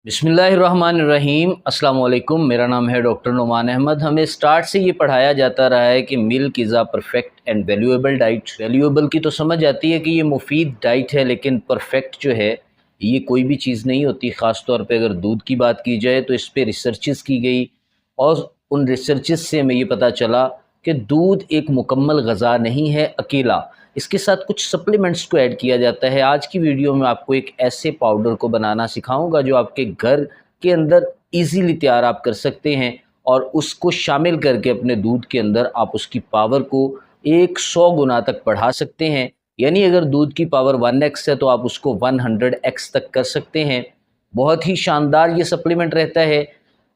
बिस्मिल्लाहिर्रहमानिर्रहीम अस्सलाम वालेकुम। मेरा नाम है डॉक्टर नुमान अहमद। हमें स्टार्ट से ये पढ़ाया जाता रहा है कि milk is a perfect and valuable diet. Valuable की तो समझ आती है कि ये मुफीद डाइट है, लेकिन परफेक्ट जो है ये कोई भी चीज़ नहीं होती। ख़ास तौर पे अगर दूध की बात की जाए तो इस पे रिसर्चेस की गई और उन रिसर्चेस से हमें ये पता चला कि दूध एक मुकम्मल ग़ज़ा नहीं है अकेला, इसके साथ कुछ सप्लीमेंट्स को ऐड किया जाता है। आज की वीडियो में आपको एक ऐसे पाउडर को बनाना सिखाऊंगा जो आपके घर के अंदर इजीली तैयार आप कर सकते हैं और उसको शामिल करके अपने दूध के अंदर आप उसकी पावर को 100 गुना तक बढ़ा सकते हैं। यानी अगर दूध की पावर 1x है तो आप उसको 100x तक कर सकते हैं। बहुत ही शानदार ये सप्लीमेंट रहता है।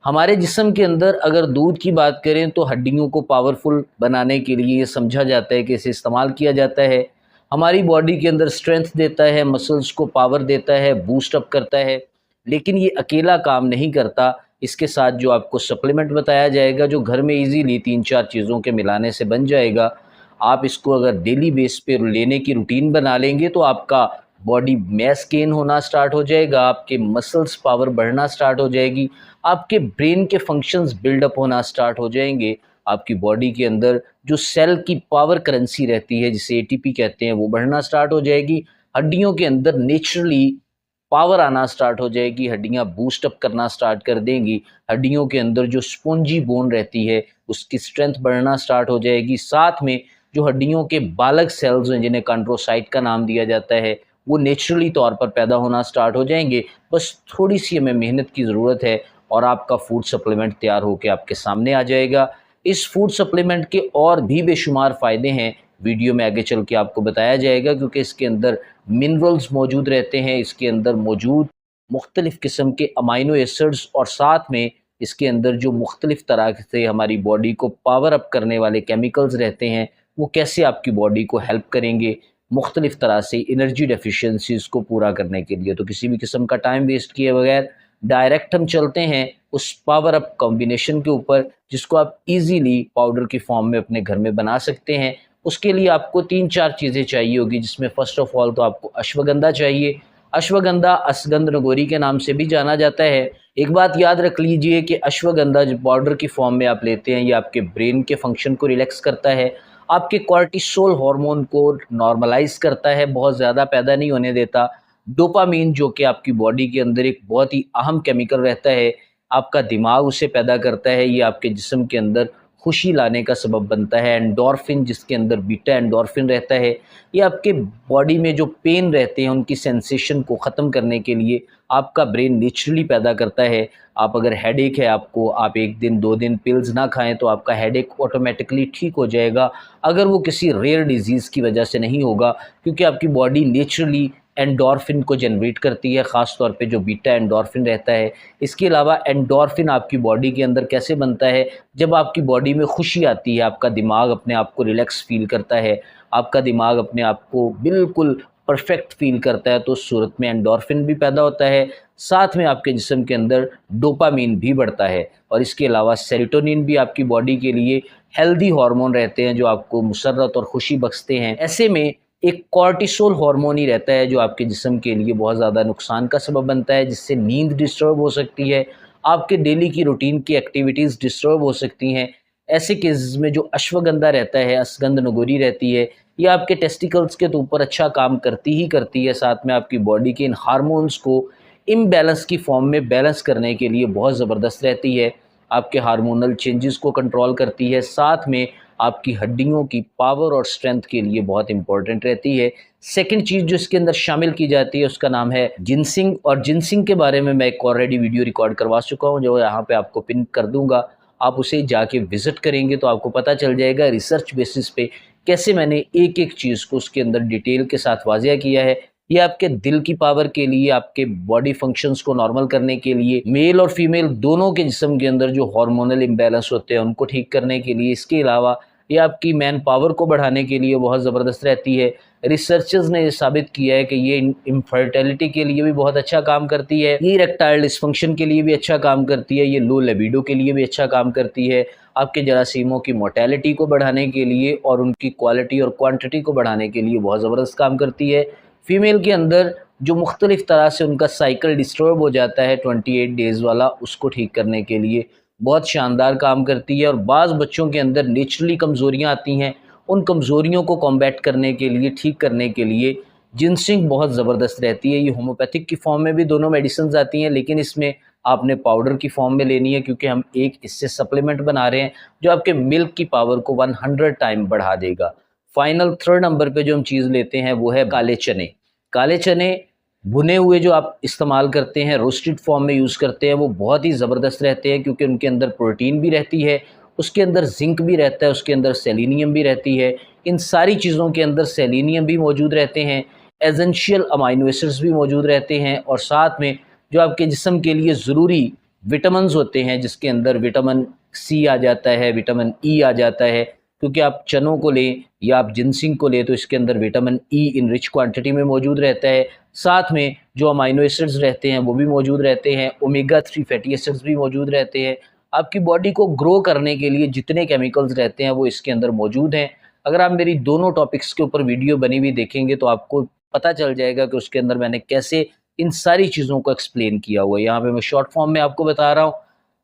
हमारे जिस्म के अंदर अगर दूध की बात करें तो हड्डियों को पावरफुल बनाने के लिए ये समझा जाता है कि इसे इस्तेमाल किया जाता है। हमारी बॉडी के अंदर स्ट्रेंथ देता है, मसल्स को पावर देता है, बूस्ट अप करता है। लेकिन ये अकेला काम नहीं करता। इसके साथ जो आपको सप्लीमेंट बताया जाएगा जो घर में इजीली 3-4 चीज़ों के मिलाने से बन जाएगा, आप इसको अगर डेली बेस पे लेने की रूटीन बना लेंगे तो आपका बॉडी मैस गेन होना स्टार्ट हो जाएगा, आपके मसल्स पावर बढ़ना स्टार्ट हो जाएगी, आपके ब्रेन के फंक्शंस बिल्डअप होना स्टार्ट हो जाएंगे। आपकी बॉडी के अंदर जो सेल की पावर करेंसी रहती है जिसे एटीपी कहते हैं वो बढ़ना स्टार्ट हो जाएगी। हड्डियों के अंदर नेचुरली पावर आना स्टार्ट हो जाएगी, हड्डियां बूस्ट अप करना स्टार्ट कर देंगी। हड्डियों के अंदर जो स्पॉन्जी बोन रहती है उसकी स्ट्रेंथ बढ़ना स्टार्ट हो जाएगी। साथ में जो हड्डियों के बालक सेल्स हैं जिन्हें कंड्रोसाइट का नाम दिया जाता है वो नेचुरली तौर पर पैदा होना स्टार्ट हो जाएंगे। बस थोड़ी सी हमें मेहनत की ज़रूरत है और आपका फूड सप्लीमेंट तैयार होकर आपके सामने आ जाएगा। इस फूड सप्लीमेंट के और भी बेशुमार फ़ायदे हैं, वीडियो में आगे चल के आपको बताया जाएगा, क्योंकि इसके अंदर मिनरल्स मौजूद रहते हैं, इसके अंदर मौजूद मुख्तलिफ़ किस्म के अमाइनो एसिड्स और साथ में इसके अंदर जो मुख्तलिफ़ तरह से हमारी बॉडी को पावर अप करने वाले केमिकल्स रहते हैं वो कैसे आपकी बॉडी को हेल्प करेंगे मुख्तलिफ़ तरह से एनर्जी डेफिशिएंसीज़ को पूरा करने के लिए। तो किसी भी किस्म का टाइम वेस्ट किए बगैर डायरेक्ट हम चलते हैं उस पावर अप कॉम्बिनेशन के ऊपर जिसको आप इजीली पाउडर की फॉर्म में अपने घर में बना सकते हैं। उसके लिए आपको 3-4 चीज़ें चाहिए होगी, जिसमें फ़र्स्ट ऑफ़ ऑल तो आपको अश्वगंधा चाहिए। अश्वगंधा असगंध नगोरी के नाम से भी जाना जाता है। एक बात याद रख लीजिए कि अश्वगंधा जो पाउडर की फॉर्म में आप लेते हैं ये आपके ब्रेन के फंक्शन को रिलैक्स करता है, आपके कॉर्टिसोल हार्मोन को नॉर्मलाइज करता है, बहुत ज़्यादा पैदा नहीं होने देता। डोपामीन जो कि आपकी बॉडी के अंदर एक बहुत ही अहम केमिकल रहता है, आपका दिमाग उसे पैदा करता है, ये आपके जिस्म के अंदर खुशी लाने का सबब बनता है। एंडोर्फिन जिसके अंदर बीटा एंडोर्फिन रहता है, ये आपके बॉडी में जो पेन रहते हैं उनकी सेंसेशन को ख़त्म करने के लिए आपका ब्रेन नेचुरली पैदा करता है। आप अगर हेडेक है आपको, आप 1 दिन 2 दिन पिल्स ना खाएं तो आपका हेडेक ऑटोमेटिकली ठीक हो जाएगा, अगर वो किसी रेयर डिजीज़ की वजह से नहीं होगा, क्योंकि आपकी बॉडी नेचुरली एंडोर्फिन को जनरेट करती है, ख़ास तौर पे जो बीटा एंडोर्फिन रहता है। इसके अलावा एंडोर्फिन आपकी बॉडी के अंदर कैसे बनता है, जब आपकी बॉडी में खुशी आती है, आपका दिमाग अपने आप को रिलैक्स फ़ील करता है, आपका दिमाग अपने आप को बिल्कुल परफेक्ट फ़ील करता है, तो उस सूरत में एंडोर्फिन भी पैदा होता है। साथ में आपके जिस्म के अंदर डोपामीन भी बढ़ता है और इसके अलावा सेरोटोनिन भी आपकी बॉडी के लिए हेल्दी हार्मोन रहते हैं जो आपको मुसर्रत और खुशी बख्शते हैं। ऐसे में एक कॉर्टिसोल हार्मोन ही रहता है जो आपके जिस्म के लिए बहुत ज़्यादा नुकसान का सबब बनता है, जिससे नींद डिस्टर्ब हो सकती है, आपके डेली की रूटीन की एक्टिविटीज़ डिस्टर्ब हो सकती हैं। ऐसे केसेस में जो अश्वगंधा रहता है, असगंध नगोरी रहती है, ये आपके टेस्टिकल्स के तो ऊपर अच्छा काम करती ही करती है, साथ में आपकी बॉडी के इन हार्मोन्स को इम्बैलेंस की फॉर्म में बैलेंस करने के लिए बहुत ज़बरदस्त रहती है। आपके हार्मोनल चेंजेस को कंट्रोल करती है, साथ में आपकी हड्डियों की पावर और स्ट्रेंथ के लिए बहुत इंपॉर्टेंट रहती है। सेकंड चीज़ जो इसके अंदर शामिल की जाती है उसका नाम है जिनसिंग, और जिनसिंग के बारे में मैं एक ऑलरेडी वीडियो रिकॉर्ड करवा चुका हूँ जो यहाँ पे आपको पिन कर दूंगा। आप उसे जाके विज़िट करेंगे तो आपको पता चल जाएगा रिसर्च बेसिस पे कैसे मैंने एक एक चीज़ को उसके अंदर डिटेल के साथ वाज़िया किया है। ये आपके दिल की पावर के लिए, आपके बॉडी फंक्शंस को नॉर्मल करने के लिए, मेल और फीमेल दोनों के जिस्म के अंदर जो हार्मोनल इम्बैलेंस होते हैं उनको ठीक करने के लिए, इसके अलावा ये आपकी मैन पावर को बढ़ाने के लिए बहुत ज़बरदस्त रहती है। रिसर्चर्स ने ये साबित किया है कि ये इनफर्टिलिटी के लिए भी बहुत अच्छा काम करती है, ये इरेक्टाइल डिस्फंक्शन के लिए भी अच्छा काम करती है, ये लो लिबिडो के लिए भी अच्छा काम करती है, आपके जरासीमों की मोर्टेलिटी को बढ़ाने के लिए और उनकी क्वालिटी और क्वांटिटी को बढ़ाने के लिए बहुत ज़बरदस्त काम करती है। फीमेल के अंदर जो मुख्तलिफ़ तरह से उनका साइकिल डिस्टर्ब हो जाता है 28 डेज़ वाला, उसको ठीक करने के लिए बहुत शानदार काम करती है। और बाज़ बच्चों के अंदर नेचुरली कमज़ोरियाँ आती हैं, उन कमज़ोरियों को कॉम्बैट करने के लिए, ठीक करने के लिए जिनसिंग बहुत ज़बरदस्त रहती है। ये होम्योपैथिक की फॉर्म में भी दोनों मेडिसिन्स आती हैं, लेकिन इसमें आपने पाउडर की फॉर्म में लेनी है, क्योंकि हम एक इससे सप्लीमेंट बना रहे हैं जो आपके मिल्क की पावर को 100 टाइम बढ़ा देगा। फाइनल थर्ड नंबर पे जो हम चीज़ लेते हैं वो है काले चने। काले चने भुने हुए जो आप इस्तेमाल करते हैं, रोस्टेड फॉर्म में यूज़ करते हैं, वो बहुत ही ज़बरदस्त रहते हैं, क्योंकि उनके अंदर प्रोटीन भी रहती है, उसके अंदर ज़िंक भी रहता है, उसके अंदर सेलेनियम भी रहती है। इन सारी चीज़ों के अंदर सेलेनियम भी मौजूद रहते हैं, एसेंशियल अमाइनो एसिड्स भी मौजूद रहते हैं, और साथ में जो आपके जिस्म के लिए ज़रूरी विटामिन्स होते हैं, जिसके अंदर विटामिन सी आ जाता है, विटामिन ई आ जाता है, क्योंकि आप चनों को लें या आप जिनसिंग को लें तो इसके अंदर विटामिन ई इन रिच क्वांटिटी में मौजूद रहता है। साथ में जो अमाइनो एसिड्स रहते हैं वो भी मौजूद रहते हैं, ओमेगा 3 फैटी एसिड्स भी मौजूद रहते हैं। आपकी बॉडी को ग्रो करने के लिए जितने केमिकल्स रहते हैं वो इसके अंदर मौजूद हैं। अगर आप मेरी दोनों टॉपिक्स के ऊपर वीडियो बनी हुई देखेंगे तो आपको पता चल जाएगा कि उसके अंदर मैंने कैसे इन सारी चीज़ों को एक्सप्लेन किया हुआ है। यहाँ पे मैं शॉर्ट फॉर्म में आपको बता रहा हूँ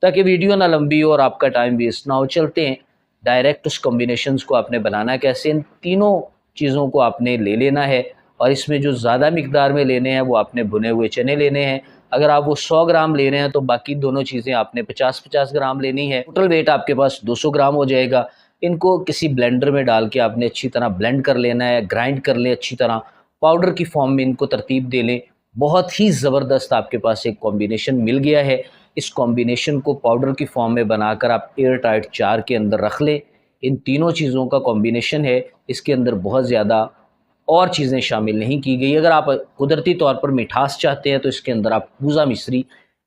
ताकि वीडियो ना लंबी हो और आपका टाइम वेस्ट ना हो। चलते हैं डायरेक्ट उस कॉम्बिनेशंस को आपने बनाना कैसे। इन तीनों चीज़ों को आपने ले लेना है, और इसमें जो ज़्यादा मिकदार में लेने हैं वो आपने भुने हुए चने लेने हैं। अगर आप वो 100 ग्राम ले रहे हैं तो बाकी दोनों चीज़ें आपने 50-50 ग्राम लेनी है। टोटल वेट आपके पास 200 ग्राम हो जाएगा। इनको किसी ब्लेंडर में डाल के आपने अच्छी तरह ब्लेंड कर लेना है, ग्राइंड कर लें अच्छी तरह, पाउडर की फॉर्म में इनको तरतीब दे लें। बहुत ही ज़बरदस्त आपके पास एक कॉम्बिनेशन मिल गया है। इस कॉम्बिनेशन को पाउडर की फॉर्म में बनाकर आप एयर टाइट जार के अंदर रख लें। इन तीनों चीज़ों का कॉम्बिनेशन है, इसके अंदर बहुत ज़्यादा और चीज़ें शामिल नहीं की गई। अगर आप कुदरती तौर पर मिठास चाहते हैं तो इसके अंदर आप पूजा मिश्री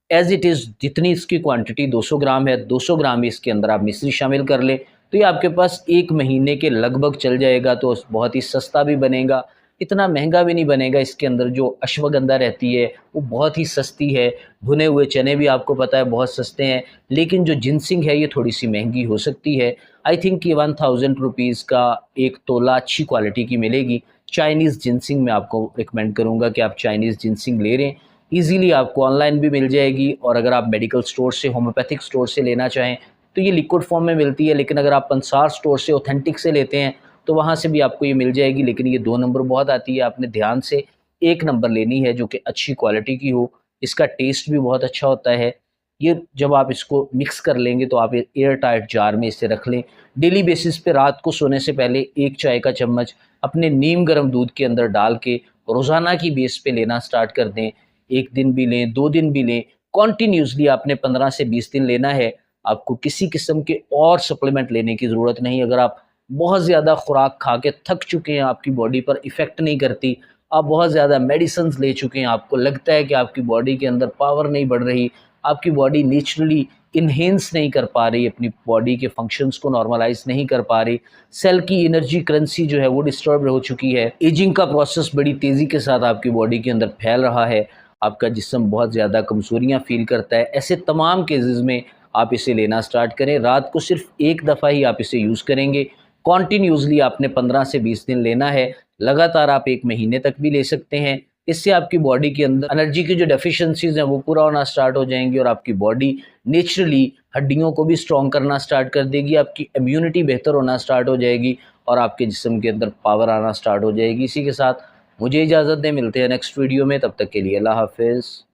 एज़ इट इज़, जितनी इसकी क्वांटिटी 200 ग्राम है, 200 ग्राम ही इसके अंदर आप मिश्री शामिल कर लें, तो ये आपके पास 1 महीने के लगभग चल जाएगा। तो बहुत ही सस्ता भी बनेगा, इतना महंगा भी नहीं बनेगा। इसके अंदर जो अश्वगंधा रहती है वो बहुत ही सस्ती है, भुने हुए चने भी आपको पता है बहुत सस्ते हैं, लेकिन जो जिनसिंग है ये थोड़ी सी महंगी हो सकती है। आई थिंक कि 1000 रुपीज़ का एक तोला अच्छी क्वालिटी की मिलेगी। चाइनीज़ जिनसिंग मैं आपको रिकमेंड करूँगा कि आप चाइनीज़ जिनसिंग ले लें, ईज़िली आपको ऑनलाइन भी मिल जाएगी। और अगर आप मेडिकल स्टोर से, होम्योपैथिक स्टोर से लेना चाहें तो ये लिक्विड फॉर्म में मिलती है, लेकिन अगर आप पंसार स्टोर से ऑथेंटिक से लेते हैं तो वहाँ से भी आपको ये मिल जाएगी। लेकिन ये 2 नंबर बहुत आती है, आपने ध्यान से 1 नंबर लेनी है जो कि अच्छी क्वालिटी की हो। इसका टेस्ट भी बहुत अच्छा होता है। ये जब आप इसको मिक्स कर लेंगे तो आप एयर टाइट जार में इसे रख लें। डेली बेसिस पे रात को सोने से पहले 1 चाय का चम्मच अपने नीम गर्म दूध के अंदर डाल के रोज़ाना की बेस पे लेना स्टार्ट कर दें। 1 दिन भी लें, 2 दिन भी लें, कंटिन्यूअसली आपने 15 से 20 दिन लेना है। आपको किसी किस्म के और सप्लीमेंट लेने की ज़रूरत नहीं। अगर आप बहुत ज़्यादा खुराक खा के थक चुके हैं, आपकी बॉडी पर इफ़ेक्ट नहीं करती, आप बहुत ज़्यादा मेडिसिन्स ले चुके हैं, आपको लगता है कि आपकी बॉडी के अंदर पावर नहीं बढ़ रही, आपकी बॉडी नेचुरली इन्हेंस नहीं कर पा रही, अपनी बॉडी के फंक्शंस को नॉर्मलाइज नहीं कर पा रही, सेल की एनर्जी करेंसी जो है वो डिस्टर्ब हो चुकी है, एजिंग का प्रोसेस बड़ी तेज़ी के साथ आपकी बॉडी के अंदर फैल रहा है, आपका जिस्म बहुत ज़्यादा कमज़ोरियाँ फ़ील करता है, ऐसे तमाम केसेस में आप इसे लेना स्टार्ट करें। रात को सिर्फ एक दफ़ा ही आप इसे यूज़ करेंगे। कॉन्टीन्यूसली आपने 15 से 20 दिन लेना है। लगातार आप 1 महीने तक भी ले सकते हैं। इससे आपकी बॉडी के अंदर एनर्जी की जो डेफिशिएंसीज़ हैं वो पूरा होना स्टार्ट हो जाएंगी, और आपकी बॉडी नेचुरली हड्डियों को भी स्ट्रॉन्ग करना स्टार्ट कर देगी, आपकी इम्यूनिटी बेहतर होना स्टार्ट हो जाएगी, और आपके जिस्म के अंदर पावर आना स्टार्ट हो जाएगी। इसी के साथ मुझे इजाज़त दें, मिलते हैं नेक्स्ट वीडियो में, तब तक के लिए अल्लाह हाफ़िज़।